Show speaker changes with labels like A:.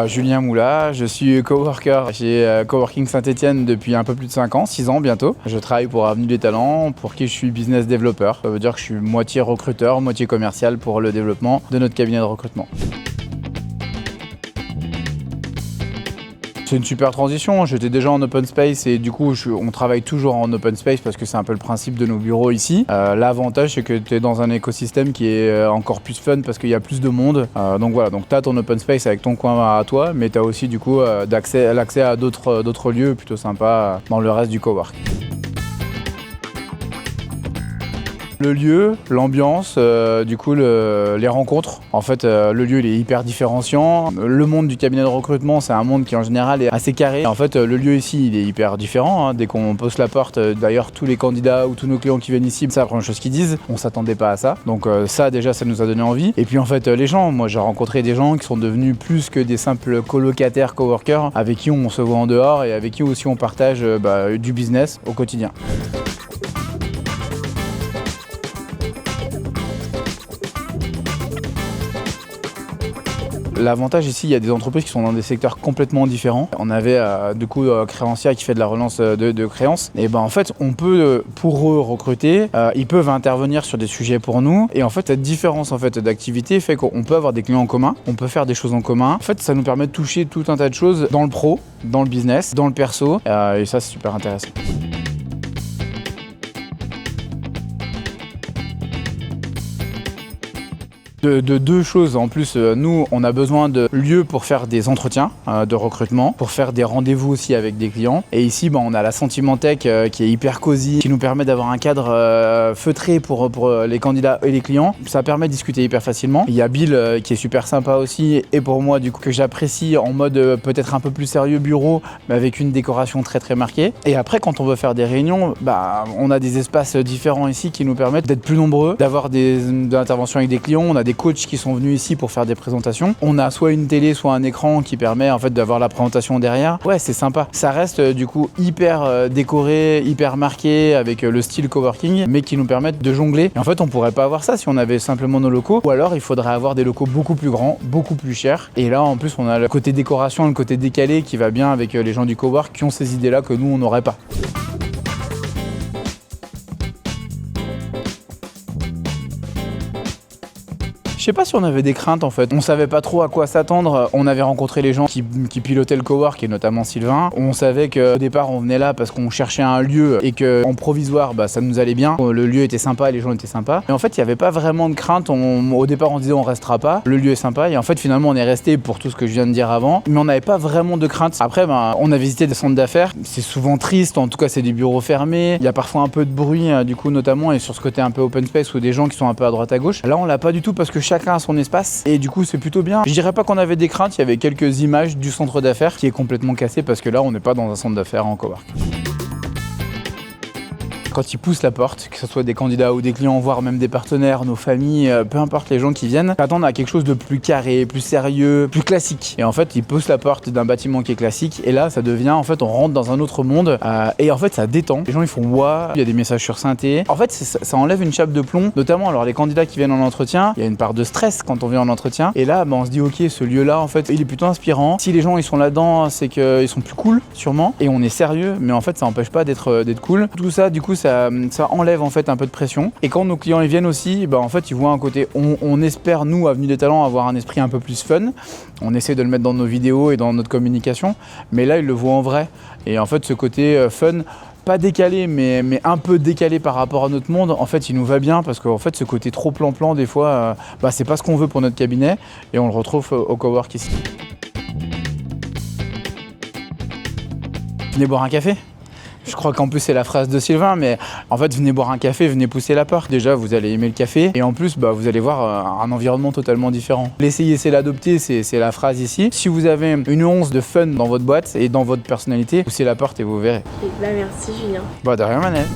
A: Julien Moula, je suis coworker chez Coworking Saint-Etienne depuis un peu plus de 5 ans, 6 ans bientôt. Je travaille pour Avenue des Talents, pour qui je suis business developer. Ça veut dire que je suis moitié recruteur, moitié commercial pour le développement de notre cabinet de recrutement. C'est une super transition, j'étais déjà en open space et du coup on travaille toujours en open space parce que c'est un peu le principe de nos bureaux ici. L'avantage c'est que tu es dans un écosystème qui est encore plus fun parce qu'il y a plus de monde. Donc voilà, donc tu as ton open space avec ton coin à toi, mais tu as aussi du coup l'accès à d'autres lieux plutôt sympas dans le reste du cowork. Le lieu, l'ambiance, les rencontres. En fait, le lieu il est hyper différenciant. Le monde du cabinet de recrutement, c'est un monde qui en général est assez carré. En fait, le lieu ici, il est hyper différent. Dès qu'on pose la porte, d'ailleurs, tous les candidats ou tous nos clients qui viennent ici, c'est la première chose qu'ils disent. On s'attendait pas à ça. Donc ça, déjà, ça nous a donné envie. Et puis en fait, les gens, moi j'ai rencontré des gens qui sont devenus plus que des simples colocataires, coworkers, avec qui on se voit en dehors et avec qui aussi on partage du business au quotidien. L'avantage ici, il y a des entreprises qui sont dans des secteurs complètement différents. On avait Créancia qui fait de la relance de créances. Et en fait, on peut pour eux recruter, ils peuvent intervenir sur des sujets pour nous. Et en fait, cette différence d'activité fait qu'on peut avoir des clients en commun, on peut faire des choses en commun. En fait, ça nous permet de toucher tout un tas de choses dans le pro, dans le business, dans le perso. Et ça, c'est super intéressant. De deux choses en plus, nous on a besoin de lieux pour faire des entretiens de recrutement, pour faire des rendez-vous aussi avec des clients. Et ici on a la Sentimentech qui est hyper cosy, qui nous permet d'avoir un cadre feutré pour les candidats et les clients. Ça permet de discuter hyper facilement. Il y a Bill qui est super sympa aussi et pour moi du coup que j'apprécie en mode peut-être un peu plus sérieux bureau mais avec une décoration très très marquée. Et après quand on veut faire des réunions, on a des espaces différents ici qui nous permettent d'être plus nombreux, d'avoir des interventions avec des clients. On a des coachs qui sont venus ici pour faire des présentations. On a soit une télé, soit un écran qui permet en fait d'avoir la présentation derrière. Ouais, c'est sympa. Ça reste du coup hyper décoré, hyper marqué avec le style coworking, mais qui nous permettent de jongler. Et en fait, on pourrait pas avoir ça si on avait simplement nos locaux, ou alors il faudrait avoir des locaux beaucoup plus grands, beaucoup plus chers. Et là, en plus, on a le côté décoration, le côté décalé qui va bien avec les gens du cowork qui ont ces idées-là que nous, on n'aurait pas. Je sais pas si on avait des craintes en fait. On savait pas trop à quoi s'attendre. On avait rencontré les gens qui pilotaient le cowork et notamment Sylvain. On savait qu'au départ on venait là parce qu'on cherchait un lieu et qu'en provisoire ça nous allait bien. Le lieu était sympa, les gens étaient sympas. Et en fait il n'y avait pas vraiment de crainte. Au départ on disait on restera pas. Le lieu est sympa et en fait finalement on est resté pour tout ce que je viens de dire avant. Mais on n'avait pas vraiment de crainte. Après on a visité des centres d'affaires. C'est souvent triste. En tout cas c'est des bureaux fermés. Il y a parfois un peu de bruit du coup notamment et sur ce côté un peu open space ou des gens qui sont un peu à droite à gauche. Là on l'a pas du tout parce que chacun a son espace et du coup c'est plutôt bien. Je dirais pas qu'on avait des craintes, il y avait quelques images du centre d'affaires qui est complètement cassé parce que là on n'est pas dans un centre d'affaires en cowork. Quand ils poussent la porte, que ce soit des candidats ou des clients, voire même des partenaires, nos familles, peu importe les gens qui viennent, s'attendent à quelque chose de plus carré, plus sérieux, plus classique. Et en fait, ils poussent la porte d'un bâtiment qui est classique et là, ça devient, en fait, on rentre dans un autre monde et en fait, ça détend. Les gens, ils font waouh, il y a des messages sur synthé. En fait, ça enlève une chape de plomb, notamment alors les candidats qui viennent en entretien, il y a une part de stress quand on vient en entretien et là, on se dit ok, ce lieu-là, en fait, il est plutôt inspirant. Si les gens, ils sont là-dedans, c'est qu'ils sont plus cool, sûrement, et on est sérieux, mais en fait, ça n'empêche pas d'être cool. Tout ça, du coup, ça enlève en fait un peu de pression. Et quand nos clients ils viennent aussi, en fait ils voient un côté, on espère nous, Avenue des Talents, avoir un esprit un peu plus fun. On essaie de le mettre dans nos vidéos et dans notre communication, mais là ils le voient en vrai. Et en fait ce côté fun, pas décalé, mais un peu décalé par rapport à notre monde, en fait il nous va bien parce qu'en fait ce côté trop plan-plan des fois, c'est pas ce qu'on veut pour notre cabinet et on le retrouve au cowork ici. Venez boire un café ? Je crois qu'en plus c'est la phrase de Sylvain, mais en fait venez boire un café, venez pousser la porte. Déjà vous allez aimer le café et en plus vous allez voir un environnement totalement différent. L'essayer c'est l'adopter, c'est la phrase ici. Si vous avez une once de fun dans votre boîte et dans votre personnalité, poussez la porte et vous verrez.
B: Merci Julien.
A: De rien Manette.